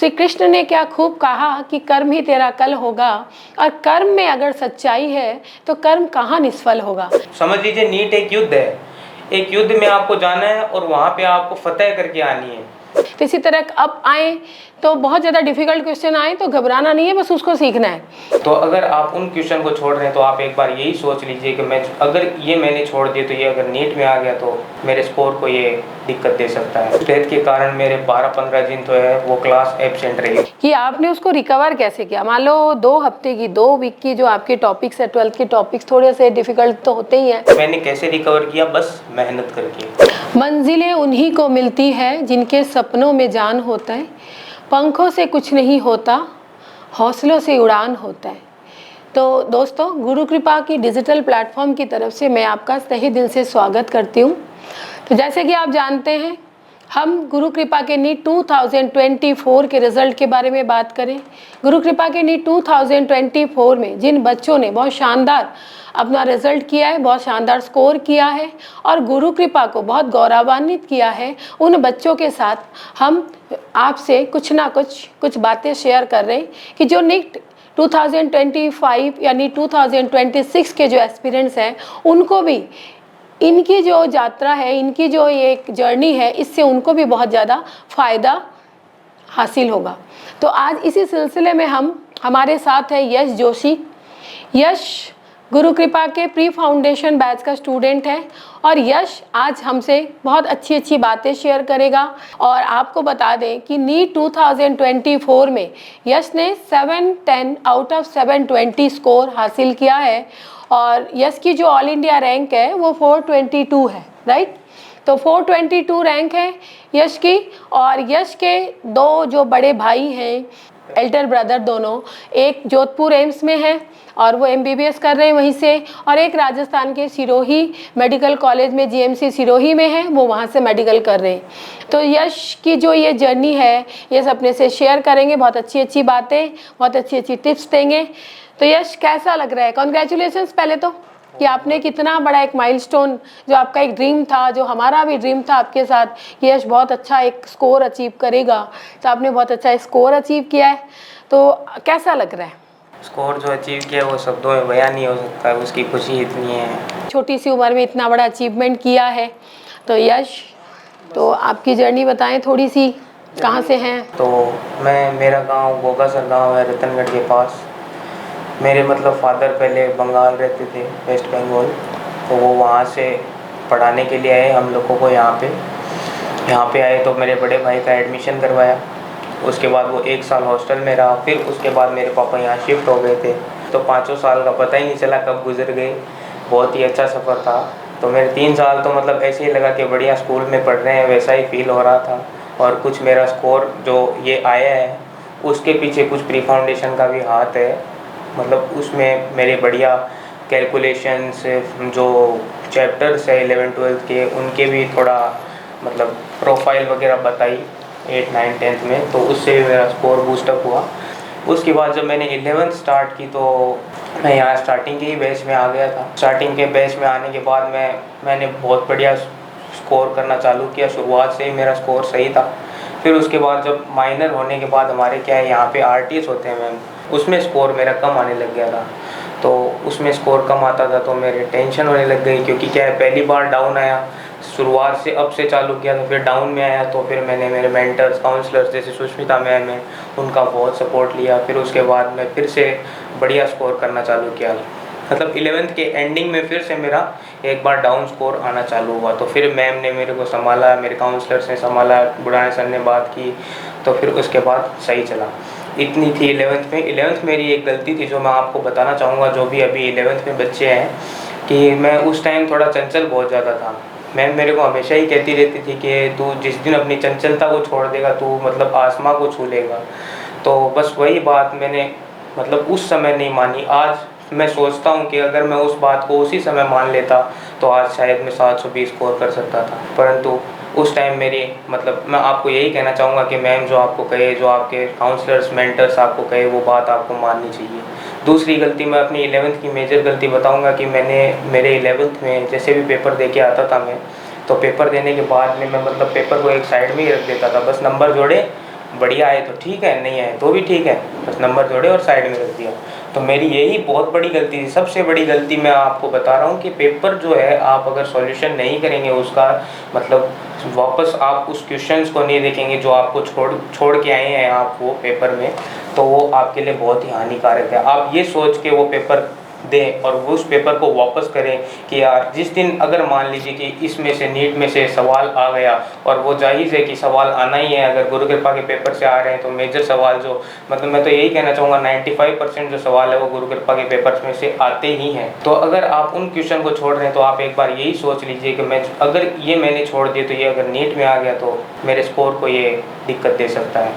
श्री कृष्ण ने क्या खूब कहा कि कर्म ही तेरा कल होगा, और कर्म में अगर सच्चाई है तो कर्म कहाँ निष्फल होगा। समझ लीजिए नीट एक युद्ध है, एक युद्ध में आपको जाना है और वहाँ पे आपको फतेह करके आनी है। तो इसी तरह अब आए तो बहुत ज़्यादा डिफिकल्ट क्वेश्चन आए तो घबराना नहीं है, बस उसको सीखना है। तो अगर आप उन क्वेश्चन को छोड़ रहे हैं तो आप एक बार यही सोच लीजिए कि मैं अगर ये मैंने छोड़ दिए तो ये अगर नीट में आ गया तो मेरे स्कोर को ये दिक्कत दे सकता है। डेथ के कारण मेरे 12-15 दिन तो है वो क्लास एब्सेंट रही। कि आपने उसको रिकवर कैसे किया। मान लो 2 हफ्ते की 2 वीक की जो आपके टॉपिक्स है, 12th के टॉपिक्स थोड़े से डिफिकल्ट तो होते ही हैं। मैंने कैसे रिकवर किया, बस मेहनत करके। मंजिलें उन्हीं को मिलती है जिनके सपनों में जान होता है, पंखों से कुछ नहीं होता, हौसलों से उड़ान होता है। तो दोस्तों, गुरु कृपा की डिजिटल प्लेटफॉर्म की तरफ से मैं आपका तहे दिल से स्वागत करती हूँ। तो जैसे कि आप जानते हैं, हम गुरु कृपा के नीट 2024 के रिज़ल्ट के बारे में बात करें। गुरु कृपा के नीट 2024 में जिन बच्चों ने बहुत शानदार अपना रिज़ल्ट किया है, बहुत शानदार स्कोर किया है और गुरु कृपा को बहुत गौरवान्वित किया है, उन बच्चों के साथ हम आपसे कुछ ना कुछ बातें शेयर कर रहे हैं कि जो नीट 2025 यानी 2026 के जो एस्पिरेंट्स हैं, उनको भी इनकी जो यात्रा है, इनकी जो ये एक जर्नी है, इससे उनको भी बहुत ज़्यादा फ़ायदा हासिल होगा। तो आज इसी सिलसिले में हमारे साथ है यश जोशी। यश गुरु कृपा के प्री फाउंडेशन बैच का स्टूडेंट है और यश आज हमसे बहुत अच्छी अच्छी बातें शेयर करेगा। और आपको बता दें कि नीट 2024 में यश ने 710 आउट ऑफ 720 स्कोर हासिल किया है और यश की जो ऑल इंडिया रैंक है वो 422 है, राइट। तो 422 रैंक है यश की। और यश के 2 जो बड़े भाई हैं, एल्डर ब्रदर दोनों, एक जोधपुर एम्स में है और वो MBBS कर रहे हैं वहीं से, और एक राजस्थान के सिरोही मेडिकल कॉलेज में GMC सिरोही में है, वो वहाँ से मेडिकल कर रहे हैं। तो यश की जो ये जर्नी है, ये अपने से शेयर करेंगे, बहुत अच्छी अच्छी बातें, बहुत अच्छी अच्छी टिप्स देंगे। तो यश, कैसा लग रहा है? कॉन्ग्रेचुलेशंस पहले तो कि आपने कितना बड़ा एक माइलस्टोन, जो आपका एक ड्रीम था, जो हमारा भी ड्रीम था आपके साथ कि यश बहुत अच्छा एक स्कोर अचीव करेगा, तो आपने बहुत अच्छा स्कोर अचीव किया है। तो कैसा लग रहा है? स्कोर जो अचीव किया वो शब्दों में बयान नहीं हो सकता है, उसकी खुशी इतनी है। छोटी सी उम्र में इतना बड़ा अचीवमेंट किया है। तो यश, तो आपकी जर्नी बताएं थोड़ी सी, कहाँ से हैं? तो मेरा गांव गोगासर गांव है, रतनगढ़ के पास। मेरे मतलब फादर पहले बंगाल रहते थे, वेस्ट बंगाल, तो वो वहाँ से पढ़ाने के लिए आए हम लोगों को यहाँ पे आए तो मेरे बड़े भाई का एडमिशन करवाया। उसके बाद वो 1 साल हॉस्टल में रहा, फिर उसके बाद मेरे पापा यहाँ शिफ्ट हो गए थे। तो 5 साल का पता ही नहीं चला कब गुजर गए, बहुत ही अच्छा सफ़र था। तो मेरे 3 साल तो मतलब ऐसे ही लगा कि बढ़िया स्कूल में पढ़ रहे हैं, वैसा ही फील हो रहा था। और कुछ मेरा स्कोर जो ये आया है उसके पीछे कुछ प्री फाउंडेशन का भी हाथ है, मतलब उसमें मेरे बढ़िया कैलकुलेशंस, जो चैप्टर्स है 11th-12th के, उनके भी थोड़ा मतलब प्रोफाइल वगैरह बताई 8th 9th 10th में, तो उससे भी मेरा स्कोर बूस्टअप हुआ। उसके बाद जब मैंने 11th स्टार्ट की तो मैं यहाँ स्टार्टिंग के ही बैच में आ गया था। स्टार्टिंग के बैच में आने के बाद मैंने बहुत बढ़िया स्कोर करना चालू किया। शुरुआत से ही मेरा स्कोर सही था। फिर उसके बाद जब माइनर होने के बाद हमारे क्या है यहाँ पे RTS होते हैं मैम, उसमें स्कोर मेरा कम आने लग गया था। तो उसमें स्कोर कम आता था तो मेरे टेंशन होने लग गई, क्योंकि क्या है पहली बार डाउन आया, शुरुआत से अब से चालू किया था, फिर डाउन में आया। तो फिर मैंने मेरे मेंटर्स, काउंसलर्स जैसे सुष्मिता मैम है, उनका बहुत सपोर्ट लिया। फिर उसके बाद मैं फिर से बढ़िया स्कोर करना चालू किया। मतलब 11th के एंडिंग में फिर से मेरा एक बार डाउन स्कोर आना चालू हुआ। तो फिर मैम ने मेरे को संभाला, मेरे काउंसलर्स ने संभाला, बुढ़ाने सर ने बात की, तो फिर उसके बाद सही चला। इतनी थी 11th में। 11th मेरी एक गलती थी जो मैं आपको बताना चाहूँगा, जो भी अभी 11th में बच्चे हैं, कि मैं उस टाइम थोड़ा चंचल बहुत ज़्यादा था। मैम मेरे को हमेशा ही कहती रहती थी कि तू जिस दिन अपनी चंचलता को छोड़ देगा तू मतलब आसमां को छू लेगा। तो बस वही बात मैंने मतलब उस समय नहीं मानी। आज मैं सोचता हूँ कि अगर मैं उस बात को उसी समय मान लेता तो आज शायद मैं 720 स्कोर कर सकता था। परंतु उस टाइम मेरी मतलब मैं आपको यही कहना चाहूँगा कि मैम जो आपको कहे, जो आपके काउंसलर्स मेंटर्स आपको कहे, वो बात आपको माननी चाहिए। दूसरी गलती मैं अपनी 11th की मेजर गलती बताऊंगा कि मैंने मेरे 11th में जैसे भी पेपर दे के आता था मैं, तो पेपर देने के बाद में मैं मतलब पेपर को एक साइड में ही रख देता था, बस नंबर जोड़े बढ़िया आए तो ठीक है, नहीं आए तो भी ठीक है, बस नंबर जोड़े और साइड में रख दिया। तो मेरी यही बहुत बड़ी गलती थी। सबसे बड़ी गलती मैं आपको बता रहा हूँ कि पेपर जो है आप अगर सॉल्यूशन नहीं करेंगे उसका, मतलब वापस आप उस क्वेश्चंस को नहीं देखेंगे जो आपको छोड़ के आए हैं आप वो पेपर में, तो वो आपके लिए बहुत ही हानिकारक है। आप ये सोच के वो पेपर दें और वो उस पेपर को वापस करें कि यार जिस दिन अगर मान लीजिए कि इसमें से नीट में से सवाल आ गया, और वो जायज़ है कि सवाल आना ही है, अगर गुरु कृपा के पेपर से आ रहे हैं तो मेजर सवाल जो, मतलब मैं तो यही कहना चाहूँगा 95% जो सवाल है वो गुरु कृपा के पेपर में से आते ही हैं। तो अगर आप उन क्वेश्चन को छोड़ रहे हैं तो आप एक बार यही सोच लीजिए कि मैं अगर ये मैंने छोड़ दिए तो ये अगर नीट में आ गया तो मेरे स्कोर को ये दिक्कत दे सकता है।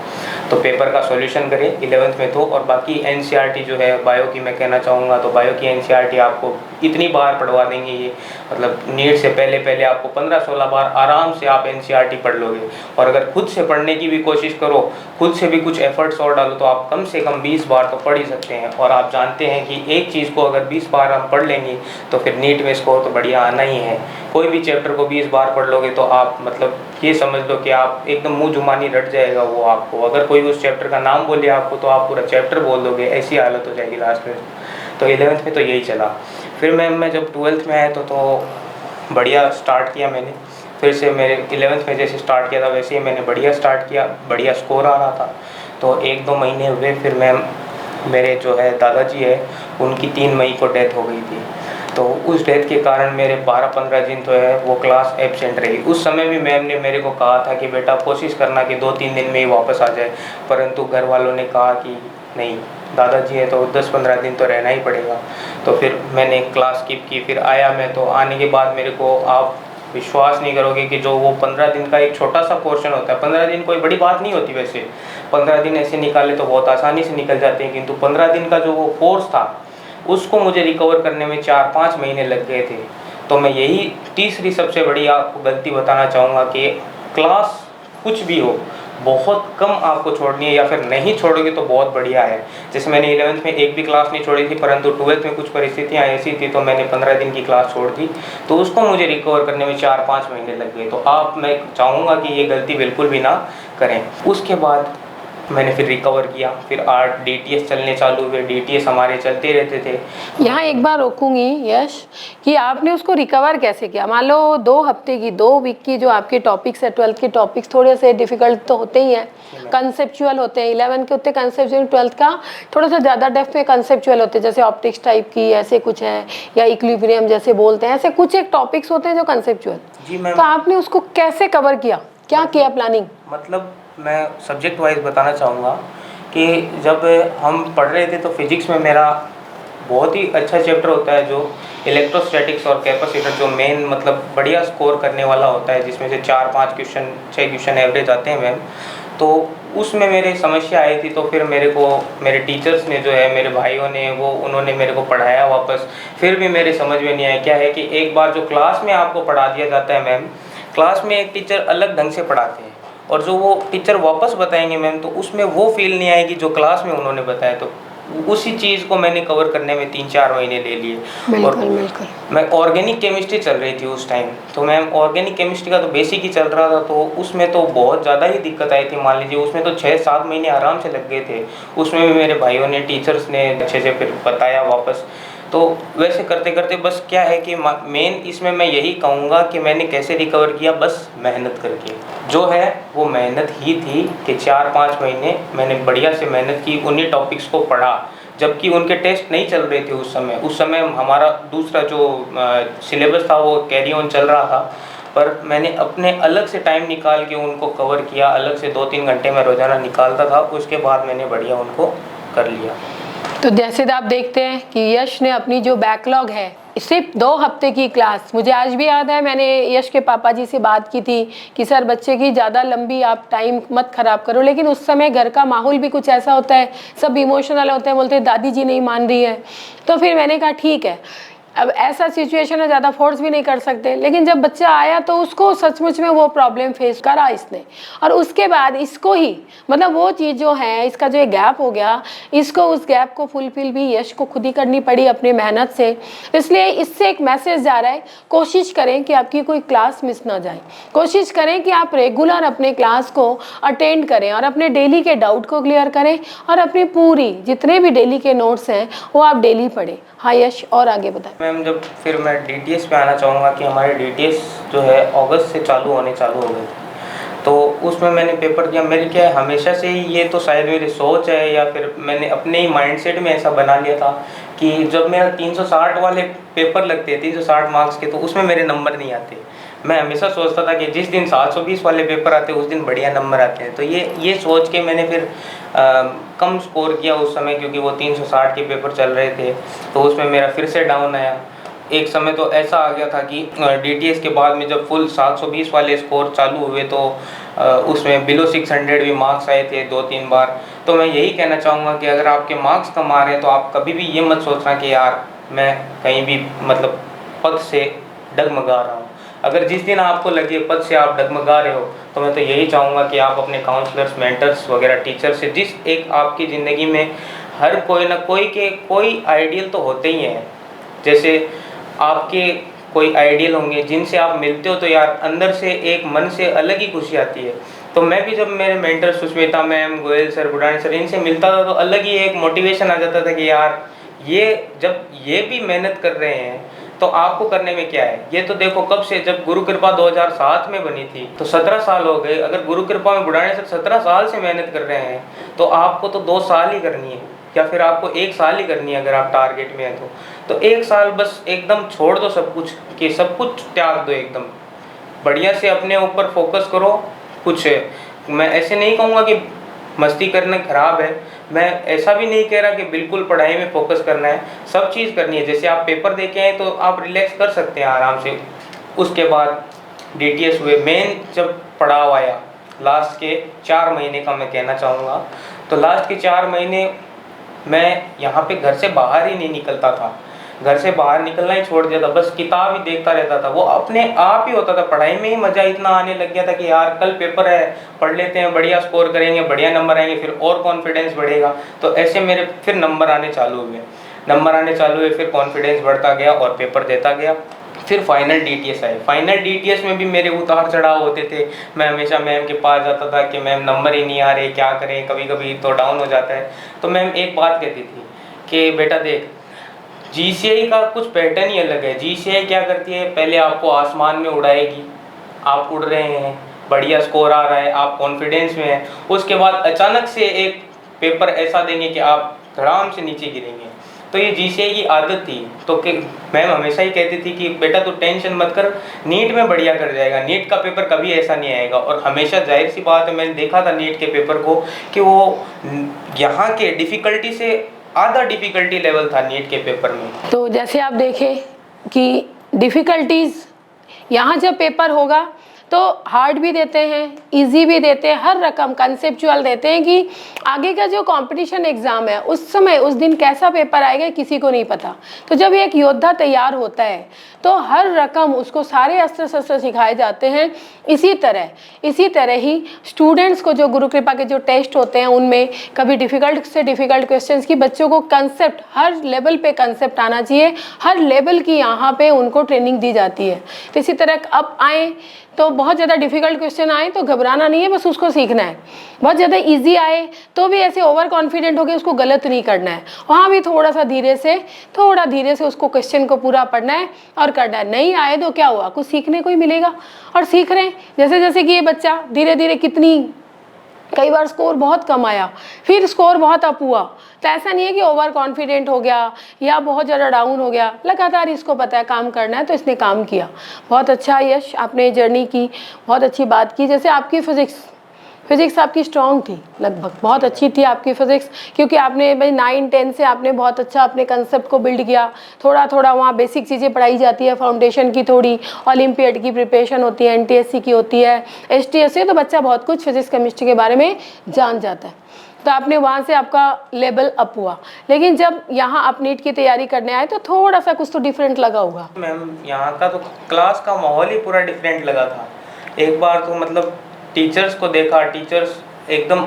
तो पेपर का सॉल्यूशन करें 11th में तो। और बाकी एनसीईआरटी जो है बायो की मैं कहना चाहूँगा, तो बायो की एनसीईआरटी आपको इतनी बार पढ़वा देंगे ये, मतलब नीट से पहले आपको 15-16 बार आराम से आप एनसीईआरटी पढ़ लोगे। और अगर खुद से पढ़ने की भी कोशिश करो, खुद से भी कुछ एफर्ट्स और डालो, तो आप कम से कम 20 बार तो पढ़ ही सकते हैं। और आप जानते हैं कि एक चीज़ को अगर 20 बार हम पढ़ लेंगे तो फिर नीट में स्कोर तो बढ़िया आना ही है। कोई भी चैप्टर को 20 बार पढ़ लोगे तो आप मतलब ये समझ लो कि आप एकदम मुँह जुबानी रट जाएगा वो आपको। अगर कोई उस चैप्टर का नाम बोले आपको तो आप पूरा चैप्टर बोल दोगे, ऐसी हालत हो जाएगी लास्ट में। तो 11th में तो यही चला। फिर मैं जब 12th में आया तो बढ़िया स्टार्ट किया मैंने। फिर से मेरे 11th में जैसे स्टार्ट किया था वैसे ही मैंने बढ़िया स्टार्ट किया, बढ़िया स्कोर आ रहा था। तो 1-2 महीने हुए, फिर मेरे जो है दादाजी है उनकी 3 मई को डेथ हो गई थी। तो उस डेथ के कारण मेरे 12-15 दिन तो है वो क्लास एब्सेंट रही। उस समय भी मैम ने मेरे को कहा था कि बेटा कोशिश करना कि 2-3 दिन में ही वापस आ जाए, परंतु घर वालों ने कहा कि नहीं, दादाजी है तो 10-15 दिन तो रहना ही पड़ेगा। तो फिर मैंने क्लास स्किप की। फिर आया मैं, तो आने के बाद मेरे को, आप विश्वास नहीं करोगे कि जो वो 15 दिन का एक छोटा सा पोर्शन होता है, 15 दिन कोई बड़ी बात नहीं होती वैसे, 15 दिन ऐसे निकाले तो बहुत आसानी से निकल जाते हैं, किंतु 15 दिन का जो वो कोर्स था उसको मुझे रिकवर करने में 4-5 महीने लग गए थे। तो मैं यही तीसरी सबसे बड़ी आपको गलती बताना चाहूँगा कि क्लास कुछ भी हो बहुत कम आपको छोड़नी है, या फिर नहीं छोड़ोगे तो बहुत बढ़िया है। जैसे मैंने 11th में एक भी क्लास नहीं छोड़ी थी, परंतु 12th में कुछ परिस्थितियाँ ऐसी थी तो मैंने 15 दिन की क्लास छोड़ दी, तो उसको मुझे रिकवर करने में 4-5 महीने लग गए। तो मैं चाहूँगा कि ये गलती बिल्कुल भी ना करें। उसके बाद मैंने फिर रिकवर किया, फिर DTS चलने चालू हुए, DTS हमारे चलते रहते थे। यहाँ एक बार रोकूंगी यश कि आपने उसको रिकवर कैसे किया। मान लो 2 हफ्ते की 2 वीक की जो आपके टॉपिक्स है, 12th के टॉपिक्स थोड़े से डिफिकल्ट तो होते ही हैं, कंसेप्चुअल होते हैं। 11 के उतने कंसेप्चुअल, 12th का थोड़ा सा ज़्यादा डेप्थ में कंसेप्चुअल होते हैं, जैसे ऑप्टिक्स टाइप की ऐसे कुछ है, या इक्विलिब्रियम जैसे बोलते हैं, ऐसे कुछ एक टॉपिक्स होते हैं जो कंसेप्चुअल। जी मैम। तो आपने उसको कैसे कवर किया, क्या किया प्लानिंग? मतलब मैं सब्जेक्ट वाइज बताना चाहूँगा कि जब हम पढ़ रहे थे तो फिजिक्स में मेरा बहुत ही अच्छा चैप्टर होता है जो इलेक्ट्रोस्टैटिक्स और कैपेसिटर, जो मेन मतलब बढ़िया स्कोर करने वाला होता है, जिसमें से 4-5 क्वेश्चन 6 क्वेश्चन एवरेज आते हैं मैम। तो उसमें मेरे समस्या आई थी, तो फिर मेरे टीचर्स ने जो है, मेरे भाइयों ने, उन्होंने मेरे को पढ़ाया वापस। फिर भी मेरे समझ में नहीं आया। क्या है कि एक बार जो क्लास में आपको पढ़ा दिया जाता है मैम, क्लास में एक टीचर अलग ढंग से पढ़ाते हैं, और जो वो टीचर वापस बताएंगे मैम तो उसमें वो फील नहीं आएगी जो क्लास में उन्होंने बताया। तो उसी चीज़ को मैंने कवर करने में 3-4 महीने ले लिए। और मैं ऑर्गेनिक केमिस्ट्री चल रही थी उस टाइम, तो मैम ऑर्गेनिक केमिस्ट्री का तो बेसिक ही चल रहा था, तो उसमें तो बहुत ज़्यादा ही दिक्कत आई थी। मान लीजिए उसमें तो 6-7 महीने आराम से लग गए थे। उसमें भी मेरे भाइयों ने, टीचर्स ने अच्छे से फिर बताया वापस। तो वैसे करते करते बस क्या है कि मेन इसमें मैं यही कहूँगा कि मैंने कैसे रिकवर किया, बस मेहनत करके। जो है वो मेहनत ही थी कि 4-5 महीने मैंने बढ़िया से मेहनत की, उन्हीं टॉपिक्स को पढ़ा, जबकि उनके टेस्ट नहीं चल रहे थे उस समय हमारा दूसरा जो सिलेबस था वो कैरी ऑन चल रहा था। पर मैंने अपने अलग से टाइम निकाल के उनको कवर किया, अलग से 2-3 घंटे मैं रोज़ाना निकालता था। उसके बाद मैंने बढ़िया उनको कर लिया। तो जैसे आप देखते हैं कि यश ने अपनी जो बैकलॉग है, सिर्फ 2 हफ्ते की क्लास, मुझे आज भी याद है, मैंने यश के पापा जी से बात की थी कि सर बच्चे की ज़्यादा लंबी आप टाइम मत ख़राब करो, लेकिन उस समय घर का माहौल भी कुछ ऐसा होता है, सब इमोशनल होते हैं, बोलते हैं दादी जी नहीं मान रही है। तो फिर मैंने कहा ठीक है, अब ऐसा सिचुएशन है, ज़्यादा फोर्स भी नहीं कर सकते, लेकिन जब बच्चा आया तो उसको सचमुच में वो प्रॉब्लम फेस करा इसने, और उसके बाद इसको ही मतलब वो चीज़ जो है, इसका जो एक गैप हो गया, इसको उस गैप को फुलफिल भी यश को खुद ही करनी पड़ी अपनी मेहनत से। इसलिए इससे एक मैसेज जा रहा है, कोशिश करें कि आपकी कोई क्लास मिस ना जाए, कोशिश करें कि आप रेगुलर अपने क्लास को अटेंड करें और अपने डेली के डाउट को क्लियर करें, और अपनी पूरी जितने भी डेली के नोट्स हैं वो आप डेली पढ़ें। हाँ यश, और आगे बताएं। मैम जब फिर मैं डीटीएस पे आना चाहूँगा कि हमारे डीटीएस जो है अगस्त से चालू हो गए थे, तो उसमें मैंने पेपर दिया। मेरी क्या है, हमेशा से ही ये तो शायद मेरी सोच है या फिर मैंने अपने ही माइंडसेट में ऐसा बना लिया था कि जब मेरा 360 वाले पेपर लगते हैं, 360 मार्क्स के, तो उसमें मेरे नंबर नहीं आते। मैं हमेशा सोचता था कि जिस दिन 720 वाले पेपर आते हैं उस दिन बढ़िया नंबर आते हैं। तो ये सोच के मैंने फिर कम स्कोर किया उस समय, क्योंकि वो 360 के पेपर चल रहे थे, तो उसमें मेरा फिर से डाउन आया। एक समय तो ऐसा आ गया था कि डीटीएस के बाद में जब फुल 720 वाले स्कोर चालू हुए तो उसमें बिलो 600 भी मार्क्स आए थे 2-3 बार। तो मैं यही कहना चाहूँगा कि अगर आपके मार्क्स कम आ रहे हैं तो आप कभी भी ये मत सोचना कि यार मैं कहीं भी मतलब पद से डगमगा रहा हूँ। अगर जिस दिन आपको लगे पद से आप डगमगा रहे हो, तो मैं तो यही चाहूँगा कि आप अपने काउंसलर्स, मेंटर्स वगैरह टीचर से, जिस एक आपकी ज़िंदगी में हर कोई ना कोई आइडियल तो होते ही हैं। जैसे आपके कोई आइडियल होंगे जिनसे आप मिलते हो तो यार अंदर से एक मन से अलग ही खुशी आती है। तो मैं भी जब मेरे mentor Sushmita ma'am, Goyal sir, Budhani sir, इनसे मिलता था तो अलग ही एक मोटिवेशन आ जाता था कि यार जब ये भी मेहनत कर रहे हैं तो आपको करने में क्या है। ये तो देखो कब से, जब गुरु कृपा 2007 में बनी थी तो 17 साल हो गए। अगर गुरु कृपा में बुढ़ानी सर 17 साल से मेहनत कर रहे हैं तो आपको तो 2 साल ही करनी है, या फिर आपको 1 साल ही करनी है अगर आप टारगेट में हैं तो 1 साल बस एकदम छोड़ दो सब कुछ, कि सब कुछ त्याग दो, एकदम बढ़िया से अपने ऊपर फोकस करो। कुछ मैं ऐसे नहीं कहूँगा कि मस्ती करना खराब है, मैं ऐसा भी नहीं कह रहा कि बिल्कुल पढ़ाई में फोकस करना है, सब चीज़ करनी है। जैसे आप पेपर दे के आए तो आप रिलैक्स कर सकते हैं आराम से। उसके बाद डीटीएस हुए, मेन जब पड़ाव आया लास्ट के 4 महीने का मैं कहना चाहूँगा, तो लास्ट के 4 महीने मैं यहाँ पे घर से बाहर ही नहीं निकलता था, घर से बाहर निकलना ही छोड़ दिया था, बस किताब ही देखता रहता था। वो अपने आप ही होता था, पढ़ाई में ही मज़ा इतना आने लग गया था कि यार कल पेपर है, पढ़ लेते हैं, बढ़िया स्कोर करेंगे, बढ़िया नंबर आएंगे, फिर और कॉन्फिडेंस बढ़ेगा। तो ऐसे मेरे फिर नंबर आने चालू हुए, फिर कॉन्फिडेंस बढ़ता गया और पेपर देता गया। फिर फाइनल डीटीएस आए। फाइनल डीटीएस में भी मेरे उतार चढ़ाव होते थे। मैं हमेशा मैम के पास जाता था कि मैम नंबर ही नहीं आ रहे, क्या करें, कभी कभी तो डाउन हो जाता है। तो मैम एक बात कहती थी कि बेटा देख, जीसीआई का कुछ पैटर्न ही अलग है। जीसीआई क्या करती है, पहले आपको आसमान में उड़ाएगी, आप उड़ रहे हैं, बढ़िया स्कोर आ रहा है, आप कॉन्फिडेंस में हैं, उसके बाद अचानक से एक पेपर ऐसा देंगे कि आप धड़ाम से नीचे गिरेंगे। तो ये जीसीआई की आदत थी। तो मैम हमेशा ही कहती थी कि बेटा तू टेंशन मत कर, नीट में बढ़िया कर जाएगा, नीट का पेपर कभी ऐसा नहीं आएगा। और हमेशा जाहिर सी बात है, मैंने देखा था नीट के पेपर को कि वो यहाँ के डिफ़िकल्टी से आधा डिफ़िकल्टी लेवल था नीट के पेपर में। तो जैसे आप देखें कि डिफ़िकल्टीज़ यहाँ जब पेपर होगा तो हार्ड भी देते हैं, इजी भी देते हैं, हर रकम कंसेप्चुअल देते हैं कि आगे का जो कंपटीशन एग्ज़ाम है उस समय उस दिन कैसा पेपर आएगा किसी को नहीं पता। तो जब एक योद्धा तैयार होता है तो हर रकम उसको सारे अस्त्र शस्त्र सिखाए जाते हैं। इसी तरह ही स्टूडेंट्स को जो गुरु कृपा के जो टेस्ट होते हैं उनमें कभी डिफ़िकल्ट से डिफ़िकल्ट क्वेश्चंस की बच्चों को कंसेप्ट, हर लेवल पे कंसेप्ट आना चाहिए, हर लेवल की यहाँ पे उनको ट्रेनिंग दी जाती है। तो इसी तरह अब आए तो बहुत ज़्यादा डिफ़िकल्ट क्वेश्चन आए तो घबराना नहीं है, बस उसको सीखना है। बहुत ज़्यादा इजी आए तो भी ऐसे ओवर कॉन्फिडेंट होकर उसको गलत नहीं करना है, वहाँ भी थोड़ा धीरे से उसको क्वेश्चन को पूरा पढ़ना है और करना है। नहीं आए तो क्या हुआ, कुछ सीखने को ही मिलेगा। और सीख रहे हैं जैसे कि ये बच्चा धीरे धीरे, कई बार स्कोर बहुत कम आया, फिर स्कोर बहुत अप हुआ। तो ऐसा नहीं है कि ओवर कॉन्फिडेंट हो गया या बहुत ज़्यादा डाउन हो गया, लगातार इसको पता है काम करना है तो इसने काम किया। बहुत अच्छा यश, आपने जर्नी की, बहुत अच्छी बात की। जैसे आपकी फिजिक्स आपकी स्ट्रांग थी लगभग, बहुत अच्छी थी आपकी फिजिक्स, क्योंकि आपने भाई 9-10 से आपने बहुत अच्छा अपने कंसेप्ट को बिल्ड किया। थोड़ा थोड़ा वहाँ बेसिक चीज़ें पढ़ाई जाती है, फाउंडेशन की थोड़ी, ओलंपियाड की प्रिपरेशन होती है, NTSC की होती है, STS, तो बच्चा बहुत कुछ फिजिक्स केमिस्ट्री के बारे में जान जाता है। तो आपने वहाँ से आपका लेवल अप हुआ। लेकिन जब यहाँ आप नीट की तैयारी करने आए तो थोड़ा सा कुछ तो डिफरेंट लगा होगा। मैम यहाँ का तो क्लास का माहौल ही पूरा डिफरेंट लगा था। एक बार तो मतलब टीचर्स को देखा, टीचर्स एकदम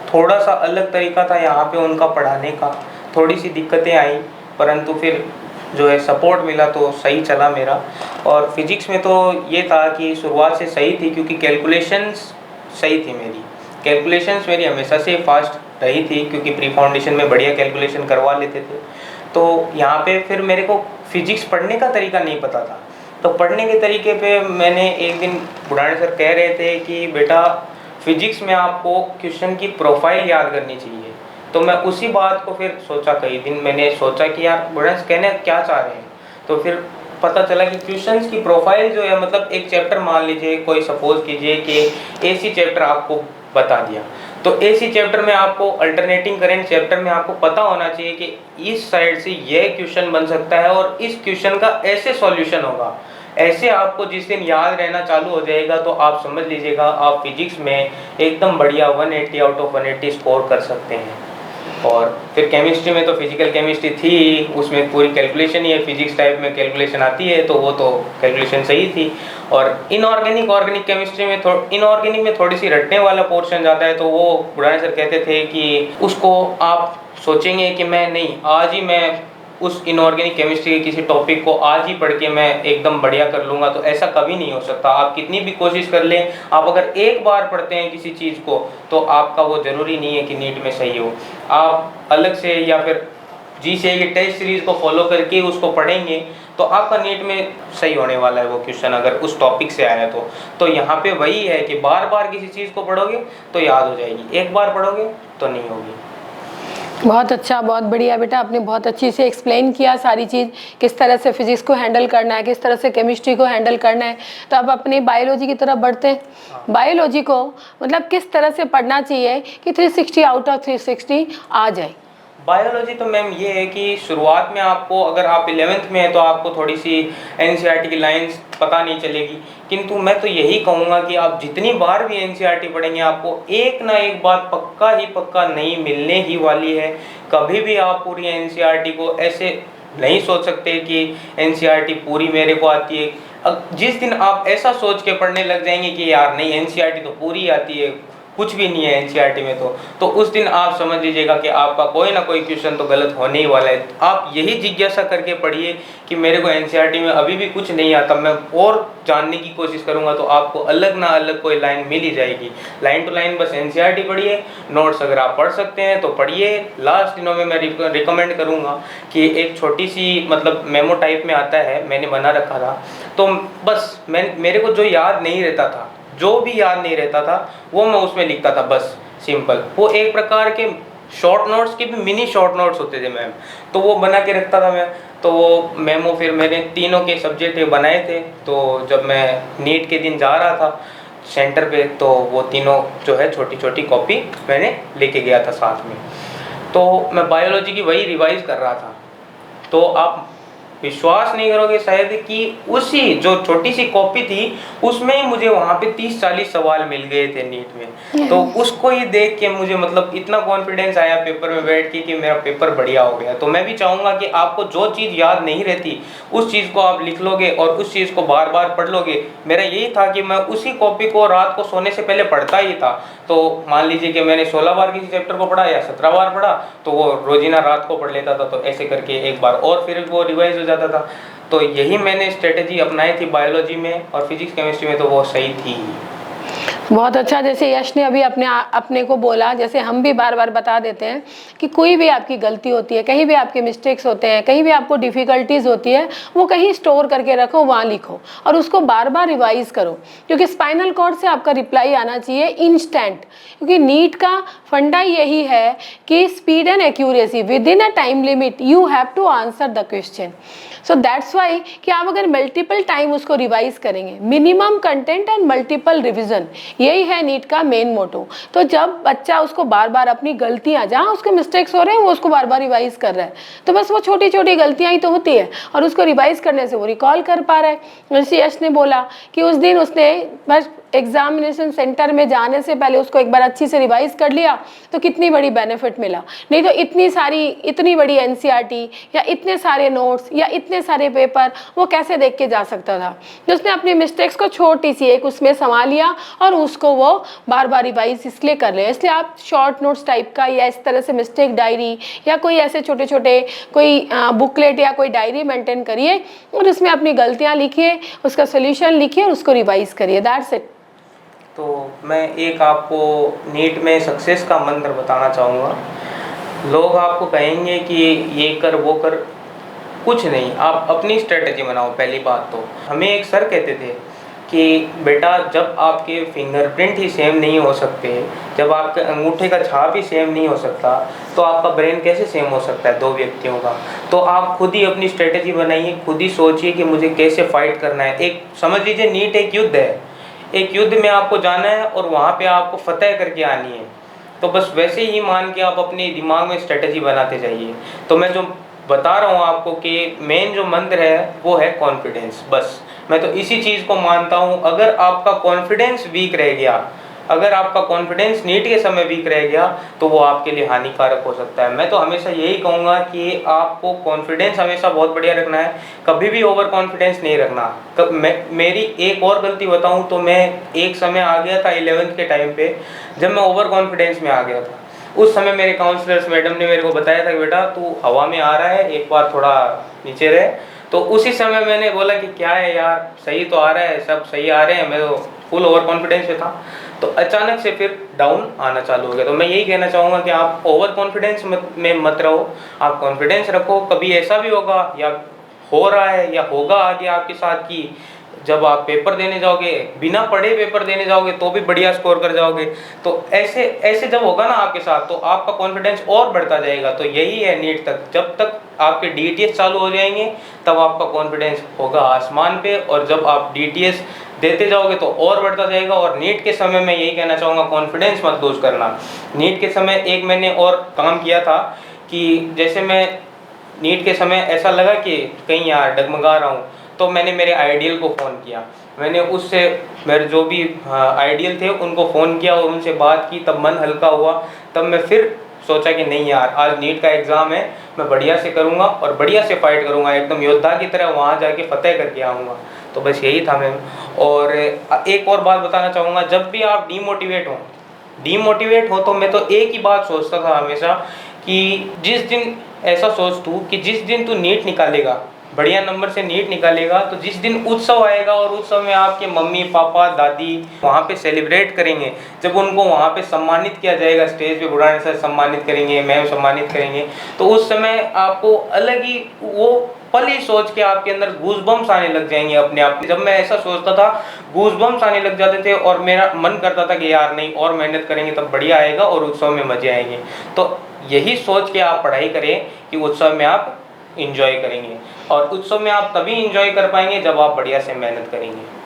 थोड़ा सा अलग तरीका था यहाँ पे उनका पढ़ाने का, थोड़ी सी दिक्कतें आई, परंतु फिर जो है सपोर्ट मिला तो सही चला मेरा। और फिजिक्स में तो ये था कि शुरुआत से सही थी, क्योंकि कैलकुलेशंस सही थी मेरी, कैलकुलेशंस मेरी हमेशा से फास्ट रही थी, क्योंकि प्री फाउंडेशन में बढ़िया कैलकुलेशन करवा लेते थे। तो यहाँ पे फिर मेरे को फिजिक्स पढ़ने का तरीका नहीं पता था, तो पढ़ने के तरीके पे मैंने एक दिन बुढ़ाने सर कह रहे थे कि बेटा फिजिक्स में आपको क्वेश्चन की प्रोफाइल याद करनी चाहिए। तो मैं उसी बात को फिर सोचा, कई दिन मैंने सोचा कि यार बुढ़ाने कहने क्या चाह रहे हैं। तो फिर पता चला कि क्वेश्चंस की प्रोफाइल जो है, मतलब एक चैप्टर मान लीजिए, कोई सपोज कीजिए कि AC चैप्टर आपको बता दिया, तो AC चैप्टर में आपको अल्टरनेटिंग करंट चैप्टर में आपको पता होना चाहिए कि इस साइड से यह क्वेश्चन बन सकता है और इस क्वेश्चन का ऐसे सॉल्यूशन होगा। ऐसे आपको जिस दिन याद रहना चालू हो जाएगा तो आप समझ लीजिएगा आप फिजिक्स में एकदम बढ़िया 180 आउट ऑफ 180 स्कोर कर सकते हैं। और फिर केमिस्ट्री में तो फिजिकल केमिस्ट्री थी, उसमें पूरी कैलकुलेशन ही है, फिजिक्स टाइप में कैलकुलेशन आती है, तो वो तो कैलकुलेशन सही थी। और इनऑर्गेनिक ऑर्गेनिक केमिस्ट्री में इनऑर्गेनिक में थोड़ी सी रटने वाला पोर्शन जाता है, तो वो बुढ़ाने सर कहते थे कि उसको आप सोचेंगे कि मैं नहीं, आज ही मैं उस इनऑर्गेनिक केमिस्ट्री के किसी टॉपिक को आज ही पढ़ के मैं एकदम बढ़िया कर लूँगा, तो ऐसा कभी नहीं हो सकता। आप कितनी भी कोशिश कर लें, आप अगर एक बार पढ़ते हैं किसी चीज़ को तो आपका वो ज़रूरी नहीं है कि नीट में सही हो। आप अलग से या फिर GCI की टेस्ट सीरीज़ को फॉलो करके उसको पढ़ेंगे तो आपका नीट में सही होने वाला है वो क्वेश्चन, अगर उस टॉपिक से आया तो यहाँ पे वही है कि बार बार किसी चीज़ को पढ़ोगे तो याद हो जाएगी, एक बार पढ़ोगे तो नहीं होगी। बहुत अच्छा, बहुत बढ़िया बेटा, आपने बहुत अच्छी से एक्सप्लेन किया सारी चीज़, किस तरह से फिजिक्स को हैंडल करना है, किस तरह से केमिस्ट्री को हैंडल करना है। तो अब अपनी बायोलॉजी की तरफ बढ़ते हैं। बायोलॉजी को मतलब किस तरह से पढ़ना चाहिए कि 360 आउट ऑफ 360 आ जाए? बायोलॉजी तो मैम ये है कि शुरुआत में आपको, अगर आप 11th में है तो आपको थोड़ी सी NCERT की लाइंस पता नहीं चलेगी, किंतु मैं तो यही कहूँगा कि आप जितनी बार भी NCERT पढ़ेंगे आपको एक ना एक बात पक्का ही पक्का नहीं मिलने ही वाली है। कभी भी आप पूरी NCERT को ऐसे नहीं सोच सकते कि NCERT पूरी मेरे को आती है। जिस दिन आप ऐसा सोच के पढ़ने लग जाएंगे कि यार नहीं NCERT तो पूरी आती है, कुछ भी नहीं है NCERT में, तो उस दिन आप समझ लीजिएगा कि आपका कोई ना कोई क्वेश्चन तो गलत होने ही वाला है। आप यही जिज्ञासा करके पढ़िए कि मेरे को NCERT में अभी भी कुछ नहीं आता, मैं और जानने की कोशिश करूंगा, तो आपको अलग ना अलग कोई लाइन मिल ही जाएगी। लाइन टू लाइन बस NCERT पढ़िए, नोट्स अगर आप पढ़ सकते हैं तो पढ़िए। लास्ट दिनों में मैं रिकमेंड करूँगा कि एक छोटी सी मतलब मेमो टाइप में आता है, मैंने बना रखा था, तो बस मेरे को जो याद नहीं रहता था, जो भी याद नहीं रहता था वो मैं उसमें लिखता था, बस सिंपल। वो एक प्रकार के शॉर्ट नोट्स के भी मिनी शॉर्ट नोट्स होते थे मैम, तो वो बना के रखता था मैं। तो वो मेमो फिर मैंने तीनों के सब्जेक्ट बनाए थे, तो जब मैं नीट के दिन जा रहा था सेंटर पे तो वो तीनों जो है छोटी छोटी कॉपी मैंने लेके गया था साथ में। तो मैं बायोलॉजी की वही रिवाइज कर रहा था, तो आप विश्वास नहीं करोगे शायद कि उसी जो छोटी सी कॉपी थी उसमें ही मुझे वहाँ पे 30-40 सवाल मिल गए थे नीट में। तो उसको ही देख के मुझे मतलब इतना कॉन्फिडेंस आया पेपर में बैठ के कि मेरा पेपर बढ़िया हो गया। तो मैं भी चाहूँगा कि आपको जो चीज़ याद नहीं रहती उस चीज़ को आप लिख लोगे और उस चीज़ को बार बार पढ़ लोगे। मेरा यही था कि मैं उसी कॉपी को रात को सोने से पहले पढ़ता ही था। तो मान लीजिए कि मैंने 16 बार किसी चैप्टर को पढ़ा या 17 बार पढ़ा, तो वो रोजीना रात को पढ़ लेता था, तो ऐसे करके एक बार और फिर वो रिवाइज हो जाता था। तो यही मैंने स्ट्रेटेजी अपनाई थी बायोलॉजी में, और फिजिक्स केमिस्ट्री में तो वो सही थी। बहुत अच्छा, जैसे यश ने अभी अपने को बोला, जैसे हम भी बार बार बता देते हैं कि कोई भी आपकी गलती होती है, कहीं भी आपके मिस्टेक्स होते हैं, कहीं भी आपको डिफ़िकल्टीज़ होती है, वो कहीं स्टोर करके रखो, वहाँ लिखो और उसको बार बार रिवाइज़ करो, क्योंकि स्पाइनल कॉर्ड से आपका रिप्लाई आना चाहिए इंस्टेंट। क्योंकि नीट का फंडा यही है कि speed and accuracy, within a time limit you have to answer the question. So that's why कि आप अगर मल्टीपल टाइम उसको रिवाइज करेंगे, minimum content and multiple revision, यही है नीट का मेन मोटो। तो जब बच्चा उसको बार बार अपनी गलतियाँ, जहाँ उसके मिस्टेक्स हो रहे हैं वो उसको बार बार रिवाइज कर रहा है, तो बस वो छोटी छोटी गलतियाँ ही तो होती है और उसको रिवाइज करने से वो रिकॉल कर पा रहा है। जैसे यश ने बोला कि उस दिन उसने बस एग्जामिनेशन सेंटर में जाने से पहले उसको एक बार अच्छी से रिवाइज कर लिया तो कितनी बड़ी बेनिफिट मिला। नहीं तो इतनी बड़ी एनसीईआरटी या इतने सारे नोट्स या इतने सारे पेपर वो कैसे देख के जा सकता था। तो उसने अपनी मिस्टेक्स को छोटी सी एक उसमें समा लिया और उसको वो बार बार रिवाइज इसलिए कर ले। इसलिए आप शॉर्ट नोट्स टाइप का या इस तरह से मिस्टेक डायरी या कोई ऐसे छोटे छोटे कोई बुकलेट या कोई डायरी मेंटेन करिए और उसमें अपनी गलतियाँ लिखिए, उसका सोल्यूशन लिखिए और उसको रिवाइज करिए। That's it. तो मैं एक आपको नीट में सक्सेस का मंत्र बताना चाहूँगा। लोग आपको कहेंगे कि ये कर वो कर, कुछ नहीं, आप अपनी स्ट्रेटजी बनाओ। पहली बात तो हमें एक सर कहते थे कि बेटा जब आपके फिंगरप्रिंट ही सेम नहीं हो सकते, जब आपके अंगूठे का छाप ही सेम नहीं हो सकता, तो आपका ब्रेन कैसे सेम हो सकता है दो व्यक्तियों का। तो आप खुद ही अपनी स्ट्रेटजी बनाइए, खुद ही सोचिए कि मुझे कैसे फाइट करना है। एक समझ लीजिए नीट एक युद्ध है, एक युद्ध में आपको जाना है और वहाँ पे आपको फतेह करके आनी है। तो बस वैसे ही मान के आप अपने दिमाग में स्ट्रेटजी बनाते जाइए। तो मैं जो बता रहा हूँ आपको कि मेन जो मंत्र है वो है कॉन्फिडेंस। बस मैं तो इसी चीज़ को मानता हूँ। अगर आपका कॉन्फिडेंस वीक रह गया, अगर आपका कॉन्फिडेंस नीट के समय वीक रह गया तो वो आपके लिए हानिकारक हो सकता है। मैं तो हमेशा यही कहूँगा कि आपको कॉन्फिडेंस हमेशा बहुत बढ़िया रखना है, कभी भी ओवर कॉन्फिडेंस नहीं रखना। मेरी एक और गलती बताऊँ तो मैं एक समय आ गया था 11th के टाइम पे, जब मैं ओवर कॉन्फिडेंस में आ गया था। उस समय मेरे काउंसलर्स मैडम ने मेरे को बताया था कि बेटा तू हवा में आ रहा है, एक बार थोड़ा नीचे रहे। तो उसी समय मैंने बोला कि क्या है यार, सही तो आ रहा है, सब सही आ रहे हैं, मैं तो फुल ओवर कॉन्फिडेंस में था। तो अचानक से फिर डाउन आना चालू हो गया। तो मैं यही कहना चाहूँगा कि आप ओवर कॉन्फिडेंस में मत रहो, आप कॉन्फिडेंस रखो। कभी ऐसा भी होगा या हो रहा है या होगा आगे आपके साथ कि जब आप पेपर देने जाओगे, बिना पढ़े पेपर देने जाओगे तो भी बढ़िया स्कोर कर जाओगे। तो ऐसे जब होगा ना आपके साथ तो आपका कॉन्फिडेंस और बढ़ता जाएगा। तो यही है नीट तक, जब तक आपके डीटीएस चालू हो जाएंगे तब आपका कॉन्फिडेंस होगा आसमान पे, और जब आप डीटीएस देते जाओगे तो और बढ़ता जाएगा। और नीट के समय में यही कहना चाहूँगा, कॉन्फिडेंस मत लूज करना। नीट के समय एक मैंने और काम किया था कि जैसे मैं नीट के समय ऐसा लगा कि कहीं यार डगमगा रहा हूँ, तो मैंने मेरे आइडियल को फ़ोन किया। मैंने उससे मेरे जो भी आइडियल थे उनको फ़ोन किया और उनसे बात की, तब मन हल्का हुआ। तब मैं फिर सोचा कि नहीं यार, आज नीट का एग्ज़ाम है, मैं बढ़िया से करूँगा और बढ़िया से फाइट करूँगा, एकदम योद्धा की तरह वहाँ जाके फतेह करके आऊँगा। तो बस यही था मैम। और एक और बात बताना चाहूँगा, जब भी आप डीमोटिवेट हो तो मैं तो एक ही बात सोचता था हमेशा कि जिस दिन ऐसा सोच तू कि जिस दिन तू नीट निकालेगा, बढ़िया नंबर से नीट निकालेगा, तो जिस दिन उत्सव आएगा और उत्सव में आपके मम्मी पापा दादी वहाँ पे सेलिब्रेट करेंगे, जब उनको वहाँ पे सम्मानित किया जाएगा, स्टेज पे बुढ़ाने से सम्मानित करेंगे, मैम सम्मानित करेंगे, तो उस समय आपको अलग ही वो पल ही सोच के आपके अंदर गूज़बम्स आने लग जाएंगे अपने आप। जब मैं ऐसा सोचता था गूज़बम्स आने लग जाते थे और मेरा मन करता था कि यार नहीं, और मेहनत करेंगे तब बढ़िया आएगा और उत्सव में मजे आएंगे। तो यही सोच के आप पढ़ाई करें कि उत्सव में आप इंजॉय करेंगे, और उत्सव में आप तभी इंजॉय कर पाएंगे जब आप बढ़िया से मेहनत करेंगे।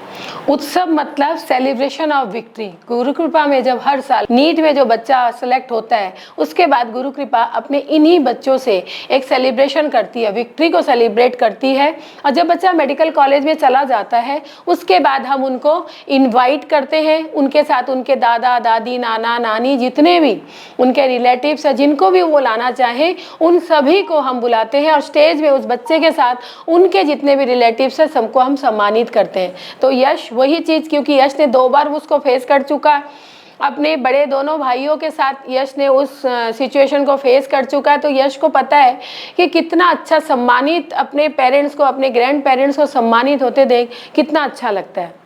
उत्सव मतलब सेलिब्रेशन ऑफ विक्ट्री। गुरु कृपा में जब हर साल नीट में जो बच्चा सेलेक्ट होता है, उसके बाद गुरु कृपा अपने इन्हीं बच्चों से एक सेलिब्रेशन करती है, विक्ट्री को सेलिब्रेट करती है। और जब बच्चा मेडिकल कॉलेज में चला जाता है, उसके बाद हम उनको इनवाइट करते हैं, उनके साथ उनके दादा दादी नाना नानी जितने भी उनके रिलेटिव्स हैं, जिनको भी वो लाना चाहें, उन सभी को हम बुलाते हैं और स्टेज में उस बच्चे के साथ उनके जितने भी रिलेटिव्स हैं सबको हम सम्मानित करते हैं। तो यश वही चीज़, क्योंकि यश ने 2 बार उसको फेस कर चुका है, अपने बड़े दोनों भाइयों के साथ यश ने उस सिचुएशन को फेस कर चुका है। तो यश को पता है कि कितना अच्छा सम्मानित, अपने पेरेंट्स को, अपने ग्रैंड पेरेंट्स को सम्मानित होते देख कितना अच्छा लगता है।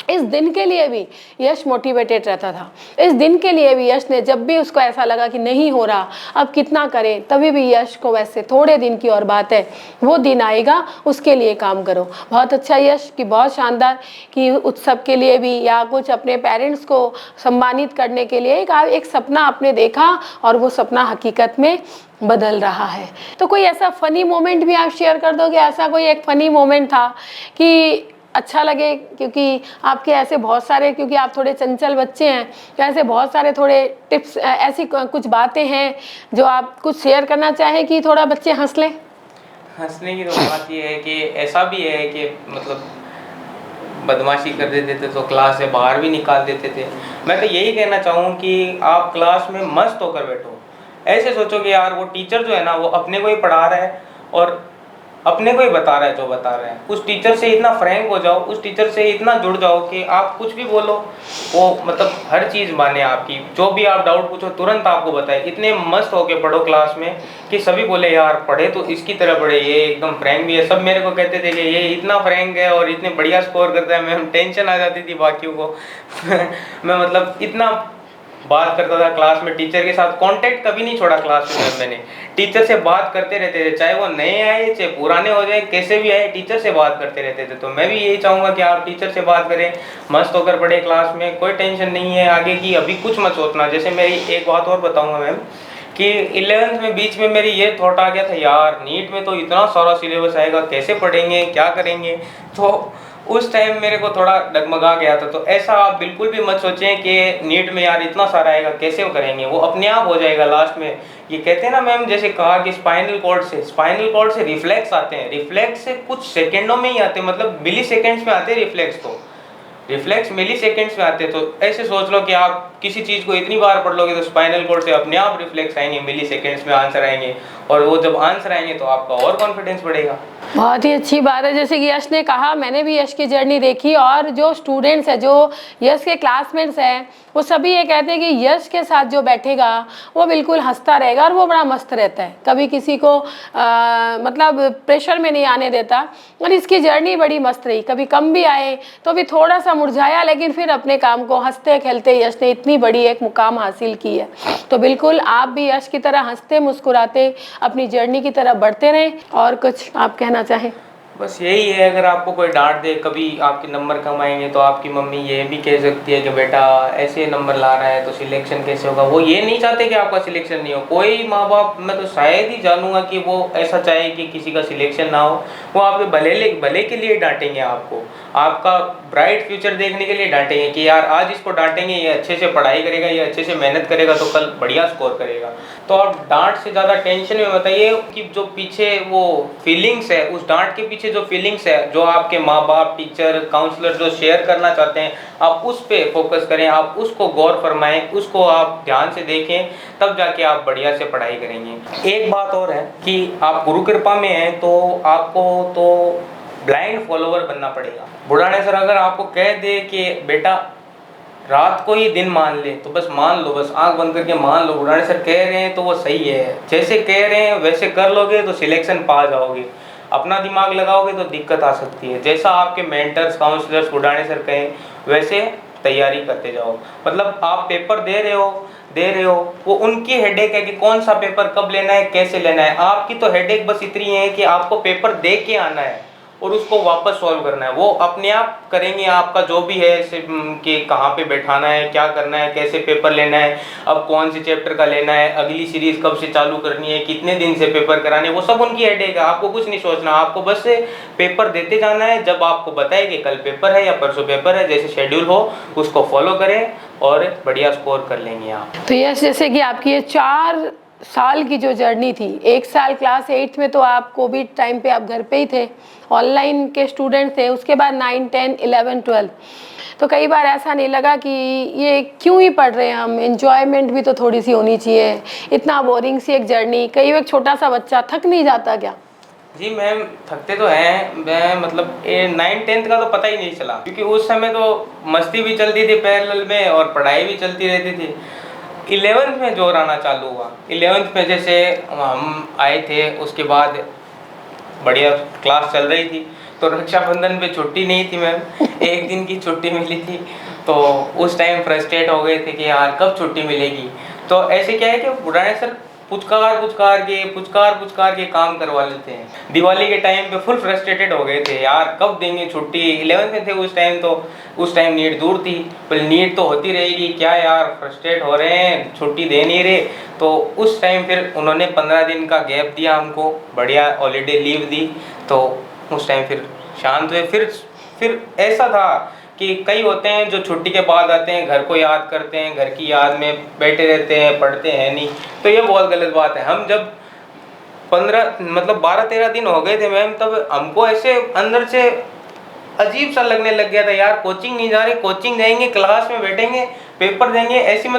इस दिन के लिए भी यश मोटिवेटेड रहता था। इस दिन के लिए भी यश ने, जब भी उसको ऐसा लगा कि नहीं हो रहा, अब कितना करे, तभी भी यश को, वैसे थोड़े दिन की और बात है, वो दिन आएगा, उसके लिए काम करो। बहुत अच्छा यश, कि बहुत शानदार कि उत्सव के लिए भी या कुछ अपने पेरेंट्स को सम्मानित करने के लिए एक सपना आपने देखा और वो सपना हकीकत में बदल रहा है। तो कोई ऐसा फ़नी मोमेंट भी आप शेयर कर दोगे? ऐसा कोई एक फ़नी मोमेंट था कि अच्छा लगे, क्योंकि आपके ऐसे बहुत सारे, क्योंकि आप थोड़े चंचल बच्चे हैं, तो ऐसे बहुत सारे थोड़े टिप्स, ऐसी कुछ बातें हैं जो आप कुछ शेयर करना चाहें कि थोड़ा बच्चे हंस लें? हंसने की तो बात ये है कि ऐसा भी है कि मतलब बदमाशी कर देते थे तो क्लास से बाहर भी निकाल देते थे। मैं तो यही कहना चाहूँ कि आप क्लास में मस्त होकर बैठो। ऐसे सोचो कि यार वो टीचर जो है ना वो अपने को ही पढ़ा रहा है और अपने को ही बता रहा है जो बता रहा है। उस टीचर से इतना फ्रैंक हो जाओ, उस टीचर से इतना जुड़ जाओ कि आप कुछ भी बोलो वो मतलब हर चीज़ माने आपकी, जो भी आप डाउट पूछो तुरंत आपको बताए। इतने मस्त होके पढ़ो क्लास में कि सभी बोले यार पढ़े तो इसकी तरह पढ़े, ये एकदम फ्रैंक भी है। सब मेरे को कहते थे कि ये इतना फ्रैंक है और इतने बढ़िया स्कोर करता है। मैं टेंशन आ जाती थी बाकियों को मैं मतलब इतना बात करता था क्लास में टीचर के साथ। कांटेक्ट कभी नहीं छोड़ा क्लास में मैंने, टीचर से बात करते रहते थे, चाहे वो नए आए चाहे पुराने हो जाए, कैसे भी आए टीचर से बात करते रहते थे। तो मैं भी यही चाहूँगा कि आप टीचर से बात करें, मस्त होकर पढ़े क्लास में, कोई टेंशन नहीं है आगे की, अभी कुछ मत सोचना। जैसे मेरी एक बात और बताऊँगा मैम कि 11th में बीच में मेरी ये थॉट आ गया था यार नीट में तो इतना सारा सिलेबस आएगा, कैसे पढ़ेंगे क्या करेंगे। तो उस टाइम मेरे को थोड़ा डगमगा गया था। तो ऐसा आप बिल्कुल भी मत सोचें कि नीट में यार इतना सारा आएगा कैसे वो करेंगे, वो अपने आप हो जाएगा लास्ट में। ये कहते हैं ना मैम, जैसे कहा कि स्पाइनल कॉर्ड से रिफ्लेक्स आते हैं, रिफ्लेक्स से कुछ सेकंडों में ही आते हैं, मतलब मिली सेकेंड्स में आते हैं रिफ्लेक्स। तो रिफ्लेक्स मिली सेकेंड्स में आते हैं। तो ऐसे सोच लो कि आप किसी चीज़ को इतनी बार पढ़ लोगे तो स्पाइनल कॉर्ड से अपने आप रिफ्लेक्स आएंगे, मिली सेकेंड्स में आंसर आएंगे, और वो जब आंसर आएंगे तो आपका और कॉन्फिडेंस बढ़ेगा। बहुत ही अच्छी बात है। जैसे कि यश ने कहा, मैंने भी यश की जर्नी देखी, और जो स्टूडेंट्स है, जो यश के क्लासमेट्स हैं, वो सभी ये कहते हैं कि यश के साथ जो बैठेगा वो बिल्कुल हंसता रहेगा और वो बड़ा मस्त रहता है, कभी किसी को मतलब प्रेशर में नहीं आने देता। और इसकी जर्नी बड़ी मस्त रही, कभी कम भी आए तो भी थोड़ा सा मुरझाया, लेकिन फिर अपने काम को हंसते खेलते यश ने इतनी बड़ी एक मुकाम हासिल की है। तो बिल्कुल आप भी यश की तरह हंसते मुस्कुराते अपनी जर्नी की तरह बढ़ते रहें। और कुछ आप कहना चाहें? बस यही है, अगर आपको कोई डांट दे, कभी आपके नंबर कम आएंगे तो आपकी मम्मी ये भी कह सकती है कि बेटा ऐसे नंबर ला रहा है तो सिलेक्शन कैसे होगा। वो ये नहीं चाहते कि आपका सिलेक्शन नहीं हो। कोई माँ बाप, मैं तो शायद ही जानूंगा कि वो ऐसा चाहे कि किसी का सिलेक्शन ना हो। वो आपके भले के लिए डांटेंगे आपको, आपका ब्राइट फ्यूचर देखने के लिए डांटेंगे कि यार आज इसको डांटेंगे, ये अच्छे से पढ़ाई करेगा, ये अच्छे से मेहनत करेगा तो कल बढ़िया स्कोर करेगा। तो आप डांट से ज़्यादा टेंशन में बताइए कि जो पीछे वो फीलिंग्स है, उस डांट के पीछे जो फीलिंग्स है, जो आपके माँ बाप, टीचर, काउंसलर जो शेयर करना चाहते हैं, आप उस पर फोकस करें, आप उसको गौर फरमाएं, उसको आप ध्यान से देखें, तब जाके आप बढ़िया से पढ़ाई करेंगे। एक बात और है कि आप गुरु कृपा में हैं तो आपको तो ब्लाइंड फॉलोवर बनना पड़ेगा। बुढ़ाने सर अगर आपको कह दे कि बेटा रात को ही दिन मान ले तो बस मान लो, बस आंख बंद करके मान लो, बुढ़ाने सर कह रहे हैं तो वो सही है, जैसे कह रहे हैं वैसे कर लोगे तो सिलेक्शन पा जाओगे। अपना दिमाग लगाओगे तो दिक्कत आ सकती है। जैसा आपके मेंटर्स, काउंसलर्स, बुढ़ाने सर कहें वैसे तैयारी करते जाओ। मतलब आप पेपर दे रहे हो, वो उनकी हेडेक है कि कौन सा पेपर कब लेना है, कैसे लेना है। आपकी तो हेडेक बस इतनी है कि आपको पेपर दे के आना है और उसको वापस सॉल्व करना है। वो अपने आप करेंगे आपका जो भी है कि कहाँ पे बैठाना है, क्या करना है, कैसे पेपर लेना है, अब कौन से चैप्टर का लेना है, अगली सीरीज कब से चालू करनी है, कितने दिन से पेपर कराने, वो सब उनकी हेडेक है। आपको कुछ नहीं सोचना, आपको बस पेपर देते जाना है। जब आपको बताए कि कल पेपर है या परसों पेपर है, जैसे शेड्यूल हो उसको फॉलो करें और बढ़िया स्कोर कर लेंगे आप। तो यस, जैसे कि आपकी ये 4 साल की जो जर्नी थी, 1 साल क्लास 8 में तो आप कोविड टाइम पे आप घर पे ही थे, ऑनलाइन के स्टूडेंट थे, उसके बाद 9, 10, 11, 12, तो कई बार ऐसा नहीं लगा कि ये क्यों ही पढ़ रहे हैं हम, एंजॉयमेंट भी तो थोड़ी सी होनी चाहिए, इतना बोरिंग सी एक जर्नी। कई एक छोटा सा बच्चा थक नहीं जाता क्या? जी मैम, थकते तो हैं। मैं मतलब 9, 10 का तो पता ही नहीं चला, क्योंकि उस समय तो मस्ती भी चलती थी पैरेलल में और पढ़ाई भी चलती रहती थी। 11th में जोर आना चालू हुआ। 11th में जैसे हम आए थे, उसके बाद बढ़िया क्लास चल रही थी, तो रक्षाबंधन पे छुट्टी नहीं थी मैम, 1 दिन की छुट्टी मिली थी। तो उस टाइम फ्रस्ट्रेट हो गए थे कि यार कब छुट्टी मिलेगी। तो ऐसे क्या है कि बुढ़ाने सर पुचकार के काम करवा लेते हैं। दिवाली के टाइम पे फुल फ्रस्ट्रेटेड हो गए थे, यार कब देंगे छुट्टी। 11th में थे उस टाइम नीट दूर थी, पर नीट तो होती रहेगी, क्या यार फ्रस्ट्रेट हो रहे हैं, छुट्टी दे नहीं रहे। तो उस टाइम फिर उन्होंने 15 दिन का गैप दिया हमको, बढ़िया हॉलीडे लीव दी। तो उस टाइम फिर शांत हुए, फिर ऐसा था कि कई होते हैं जो छुट्टी के बाद आते हैं, घर को याद करते हैं, घर की याद में बैठे रहते हैं, पढ़ते हैं नहीं, तो ये बहुत गलत बात है। हम जब 12-13 दिन हो गए थे मैम, तब हमको ऐसे अंदर से अजीब सा लगने लग गया था, यार कोचिंग नहीं जा रहे, कोचिंग जाएंगे, क्लास में बैठेंगे, पेपर देंगे, ऐसी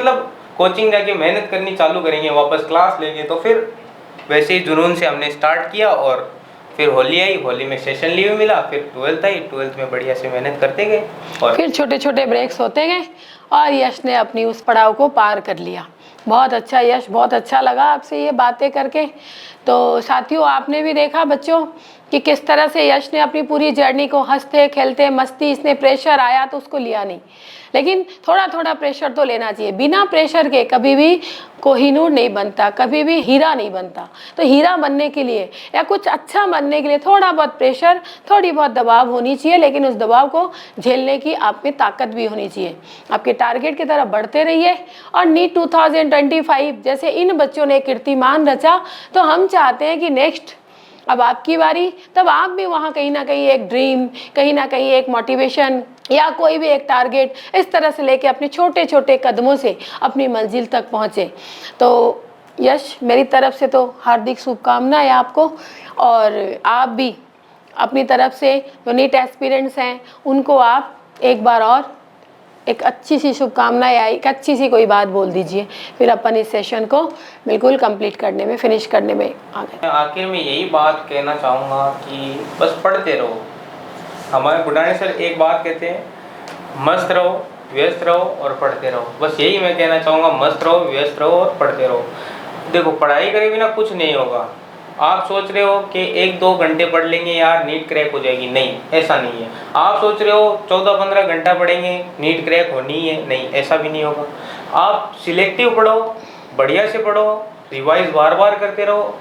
कोचिंग जाके मेहनत करनी चालू करेंगे, वापस क्लास लेंगे। तो फिर वैसे ही जुनून से हमने स्टार्ट किया, और फिर होली आई, होली में सेशन लीव मिला, फिर 12th आई, 12th में बढ़िया से मेहनत करते गए, और फिर छोटे छोटे ब्रेक्स होते गए और यश ने अपनी उस पड़ाव को पार कर लिया। बहुत अच्छा यश, बहुत अच्छा लगा आपसे ये बातें करके। तो साथियों, आपने भी देखा बच्चों कि किस तरह से यश ने अपनी पूरी जर्नी को हंसते खेलते मस्ती, इसने प्रेशर आया तो उसको लिया नहीं, लेकिन थोड़ा थोड़ा प्रेशर तो लेना चाहिए। बिना प्रेशर के कभी भी कोहिनूर नहीं बनता, कभी भी हीरा नहीं बनता। तो हीरा बनने के लिए या कुछ अच्छा बनने के लिए थोड़ा बहुत प्रेशर, थोड़ी बहुत दबाव होनी चाहिए, लेकिन उस दबाव को झेलने की आप में ताकत भी होनी चाहिए। आपके टारगेट की तरफ बढ़ते रहिए। और नीट 2025 जैसे इन बच्चों ने कीर्तिमान रचा, तो हम चाहते हैं कि नेक्स्ट अब आपकी बारी, तब आप भी वहाँ कहीं ना कहीं एक ड्रीम, कहीं ना कहीं एक मोटिवेशन या कोई भी एक टारगेट इस तरह से लेके अपने छोटे छोटे कदमों से अपनी मंजिल तक पहुँचे। तो यश, मेरी तरफ से तो हार्दिक शुभकामनाएं आपको, और आप भी अपनी तरफ से जो नीट एस्पिरेंट्स हैं उनको आप एक बार और एक अच्छी सी शुभकामनाएं, एक अच्छी सी कोई बात बोल दीजिए, फिर अपन इस सेशन को बिल्कुल कंप्लीट करने में, फिनिश करने में आ गए। आखिर में यही बात कहना चाहूँगा कि बस पढ़ते रहो। हमारे बुढ़ाने सर एक बात कहते हैं, मस्त रहो, व्यस्त रहो और पढ़ते रहो। बस यही मैं कहना चाहूँगा, मस्त रहो, व्यस्त रहो और पढ़ते रहो। देखो, पढ़ाई करे बिना कुछ नहीं होगा। आप सोच रहे हो कि 1-2 घंटे पढ़ लेंगे यार नीट क्रैक हो जाएगी, नहीं, ऐसा नहीं है। आप सोच रहे हो 14-15 घंटा पढ़ेंगे नीट क्रैक होनी है, नहीं, ऐसा भी नहीं होगा। आप सिलेक्टिव पढ़ो, बढ़िया से पढ़ो, रिवाइज बार बार करते रहो,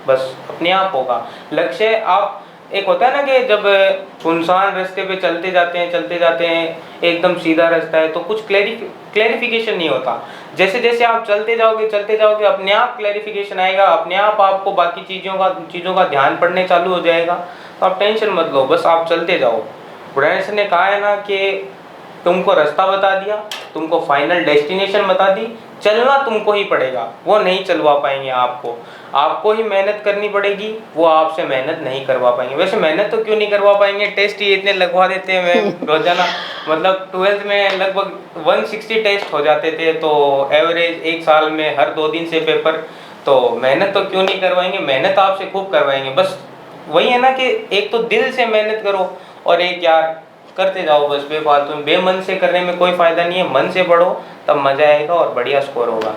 बस अपने आप होगा। लक्ष्य आप, एक होता है ना कि जब सुनसान रास्ते पे चलते जाते हैं, एकदम सीधा रास्ता है तो कुछ क्लैरिफिकेशन नहीं होता। जैसे जैसे आप चलते जाओगे अपने आप क्लैरिफिकेशन आएगा, अपने आप आपको बाकी चीज़ों का ध्यान पड़ने चालू हो जाएगा। तो आप टेंशन मत लो, बस आप चलते जाओ। बुढ़ाने सर ने कहा है ना कि तुमको रास्ता बता दिया, तुमको फाइनल डेस्टिनेशन बता दी, चलना तुमको ही पड़ेगा, वो नहीं चलवा पाएंगे आपको ही मेहनत करनी पड़ेगी, वो आपसे मेहनत नहीं करवा पाएंगे। वैसे मेहनत तो क्यों नहीं करवा पाएंगे, टेस्ट ही इतने लगवा देते हैं मैम रोजाना। 12th में लगभग 160 टेस्ट हो जाते थे, तो एवरेज एक साल में हर 2 दिन से पेपर। तो मेहनत तो क्यों नहीं करवाएंगे, मेहनत आपसे खूब करवाएंगे। बस वही है ना कि एक तो दिल से मेहनत करो, और एक यार करते जाओ, बस बेफालतू में बेमन से करने में कोई फायदा नहीं है। मन से पढ़ो, तब मजा आएगा और बढ़िया स्कोर होगा।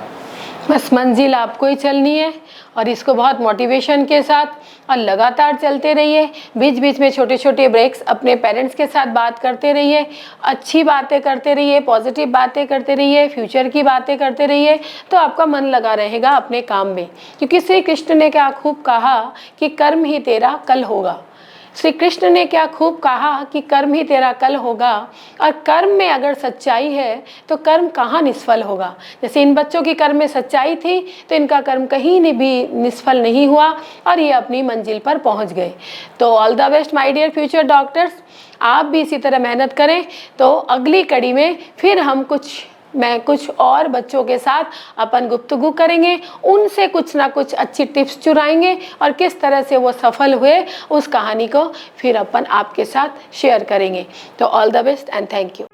बस मंजिल आपको ही चलनी है, और इसको बहुत मोटिवेशन के साथ और लगातार चलते रहिए। बीच बीच में छोटे छोटे ब्रेक्स अपने पेरेंट्स के साथ बात करते रहिए, अच्छी बातें करते रहिए, पॉजिटिव बातें करते रहिए, फ्यूचर की बातें करते रहिए, तो आपका मन लगा रहेगा अपने काम में। क्योंकि श्री कृष्ण ने क्या खूब कहा कि कर्म ही तेरा कल होगा। श्री कृष्ण ने क्या खूब कहा कि कर्म ही तेरा कल होगा, और कर्म में अगर सच्चाई है तो कर्म कहाँ निष्फल होगा। जैसे इन बच्चों की कर्म में सच्चाई थी तो इनका कर्म कहीं भी निष्फल नहीं हुआ और ये अपनी मंजिल पर पहुंच गए। तो all the best my dear future doctors, आप भी इसी तरह मेहनत करें। तो अगली कड़ी में फिर हम कुछ और बच्चों के साथ अपन गुफ्तगू करेंगे, उनसे कुछ ना कुछ अच्छी टिप्स चुराएंगे और किस तरह से वो सफल हुए उस कहानी को फिर अपन आपके साथ शेयर करेंगे। तो all the best and thank you.